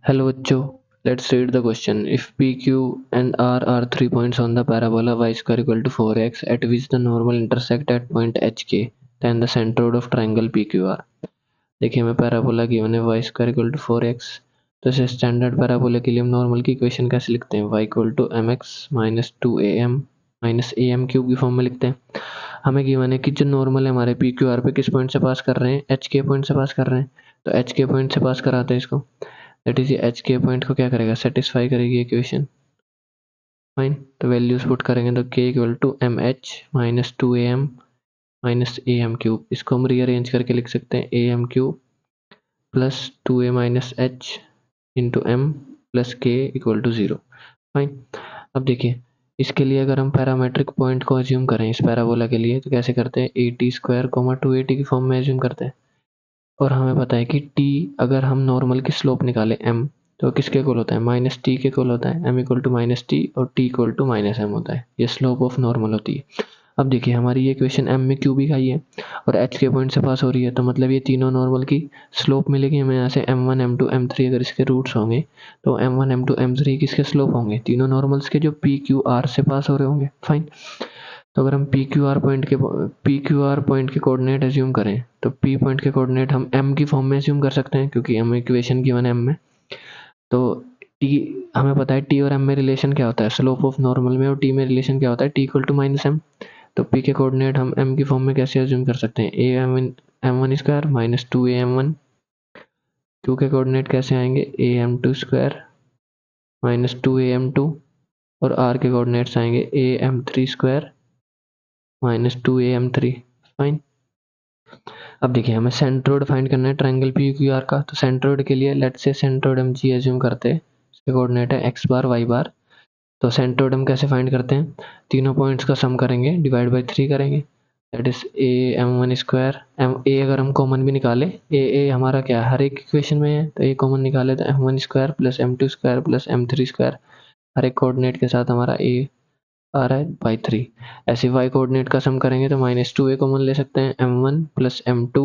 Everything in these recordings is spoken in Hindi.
Hello बच्चों, let's read the question. If P, Q and R are 3 points on the parabola y square equal to 4x at which the normal intersect at point HK, then the centroid of triangle PQR. देखिए हमें पैराबोला गिवन है y square equal to 4x, तो इसे स्टैंडर्ड पैराबोला के लिए हम नॉर्मल की इक्वेशन कैसे लिखते हैं, y equal to mx minus 2am minus am cube की फॉर्म में लिखते हैं। हमें गिवन है कि जो नॉर्मल है हमारे पी क्यू आर पे किस पॉइंट से पास कर रहे हैं, एच के पॉइंट से पास कर रहे हैं, तो एच के पॉइंट से पास कराते हैं इसको। That is h k point को क्या करेगा, सेटिस्फाई करेगी इक्वेशन। फाइन, तो वैल्यूज पुट करेंगे तो k equal to m h minus 2am minus a m cube, इसको हम रीअरेंज करके लिख सकते हैं a m cube plus 2a minus h into m plus k equal to 0। Fine, अब देखिए इसके लिए अगर हम पैरामेट्रिक पॉइंट को एज्यूम करें इस पैराबोला के लिए तो कैसे करते हैं, ए टी स्क्वायर कोमा 280 की फॉर्म में एज्यूम करते हैं। और हमें पता है कि t अगर हम नॉर्मल की स्लोप निकालें m तो किसके इक्वल होता है, माइनस टी के इक्वल होता है, m equal to minus t और t equal to minus m होता है, ये स्लोप ऑफ नॉर्मल होती है। अब देखिए हमारी ये इक्वेशन m में क्यूबिक आई है और h के पॉइंट से पास हो रही है, तो मतलब ये तीनों नॉर्मल की स्लोप मिलेगी हमें यहाँ से m1 m2 m3, अगर इसके रूट्स होंगे तो m1 m2 m3 किसके स्लोप होंगे, तीनों नॉर्मल्स के जो p q r से पास हो रहे होंगे। फाइन, तो अगर हम पी क्यू आर पॉइंट के कोऑर्डिनेट एज्यूम करें तो पी पॉइंट के कोऑर्डिनेट हम एम की फॉर्म में एज्यूम कर सकते हैं क्योंकि एम इक्वेशन गिवन है एम में। तो टी हमें पता है टी और एम में रिलेशन क्या होता है, स्लोप ऑफ नॉर्मल में, और टी में रिलेशन क्या होता है, t equal to minus m. तो पी के कोऑर्डिनेट हम एम की फॉर्म में कैसे एज्यूम कर सकते हैं, a m one square minus 2a m1। Q के कोऑर्डिनेट कैसे आएंगे, a m two square minus 2a m2, और आर के कोऑर्डिनेट्स आएंगे a m three square minus 2a m3। Fine, अब देखिए हमें सेंट्रोइड फाइंड करना है ट्रायंगल पी क्यू आर का, तो सेंट्रोइड के लिए लेट्स से सेंट्रोइड हम जी एज्यूम करते हैं, इसके कोऑर्डिनेट है एक्स बार वाई बार। तो सेंट्रोइड हम कैसे फाइंड करते हैं, तीनों पॉइंट्स का सम करेंगे, डिवाइड बाई 3 करेंगे, that is a m one square m a, अगर हम कॉमन भी निकाले ए हमारा क्या है हर एक इक्वेशन में है, तो ए कॉमन निकाले तो m one square plus m two square plus m three square, हर एक कोऑर्डिनेट के साथ हमारा ए आ रहा है बाई 3। ऐसे y कोऑर्डिनेट का सम करेंगे तो माइनस 2a कॉमन ले सकते हैं, m1 plus m2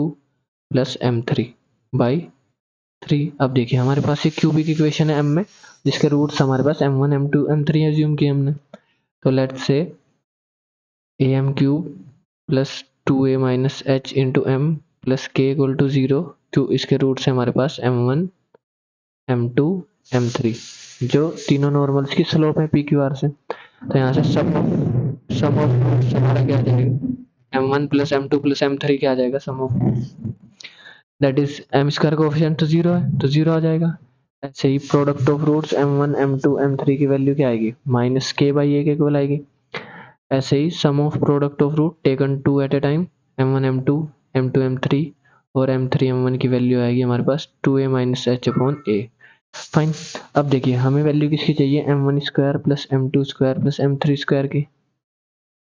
plus m3 by 3। अब देखिए हमारे पास ये क्यूबिक इक्वेशन है m में जिसके रूट्स हमारे पास m1 m2 m3 एज्यूम किए हमने। तो let's say am cube plus 2a minus h into m plus k equal to 0, क्यों इसके रूट्स है हमारे पास m1 m2 m3 जो तीनों नॉर्मल्स की स्लोप है पी क्यू आर से। तो यहाँ से सम ऑफ हमारा क्या आ जाएगा, m1 plus m2 plus m3 क्या आ जाएगा, sum of that is m square coefficient तो 0 है तो 0 आ जाएगा। ऐसे ही product of roots m1 m2 m3 की वैल्यू क्या आएगी, माइनस k बाई a के इक्वल आएगी। ऐसे ही sum of product of root taken 2 at a time, m1 m2 m2 m3 और m3 m1 की वैल्यू आएगी हमारे पास 2a minus h upon a। Fine, अब देखिए हमें वैल्यू किसकी चाहिए, m1 square plus m2 square plus m3 square की।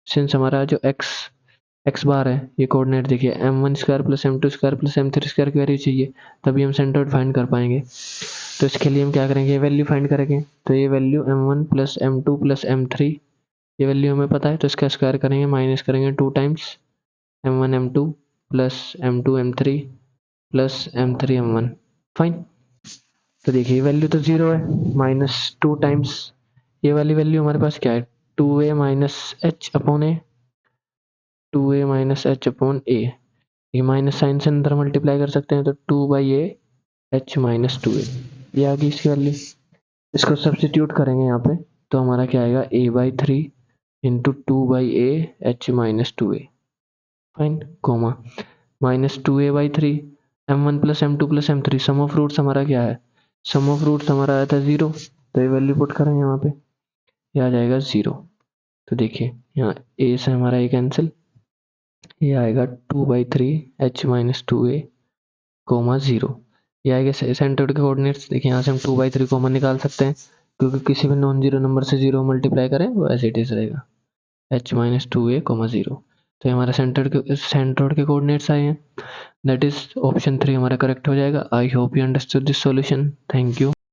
सिंस हमारा जो x बार है ये कोऑर्डिनेट देखिए m1 square plus m2 square plus m3 square की वैल्यू चाहिए, तभी हम सेंट्रोइड फाइंड कर पाएंगे। तो इसके लिए हम क्या करेंगे, ये वैल्यू फाइंड करेंगे, तो ये value m1 plus m2 plus m3 ये वैल्यू हमें पता है, तो इसका स्क्वायर करेंगे, माइनस करेंगे 2 times m1 m2 plus m2 m3 plus m3 m1। Fine, तो देखिए वैल्यू तो 0 है, माइनस 2 टाइम्स ये वाली वैल्यू हमारे पास क्या है, 2a माइनस h अपॉन ए, 2a माइनस h अपॉन ए, ये माइनस साइन से अंदर मल्टीप्लाई कर सकते हैं, तो 2 by a h minus 2a ये आ गई इसकी वैल्यू। इसको सब्स्टिट्यूट करेंगे यहाँ पे तो हमारा क्या आएगा, a by 3 into 2 by a h minus 2a। Fine, comma minus 2a by 3 m1 plus m2 plus m3, sum of roots हमारा क्या है, सम ऑफ रूट्स हमारा आया था 0, तो ये वैल्यू पुट करेंगे यहाँ पे, ये आ जाएगा 0। तो देखिए यहाँ a से हमारा ये कैंसिल, ये आएगा 2 by 3 h minus 2a coma 0, ये आएगा सेंटर्ड के कोऑर्डिनेट्स। देखिए यहाँ से हम 2 बाई 3 कॉमन निकाल सकते हैं क्योंकि किसी भी नॉन जीरो नंबर से 0 मल्टीप्लाई करें वो एज इट इज रहेगा, h माइनस 2a कोमा 0। तो हमारा सेंटर्ड के कोऑर्डिनेट्स आए हैं, दैट इज ऑप्शन 3 हमारा करेक्ट हो जाएगा। I hope you understood this solution, thank you.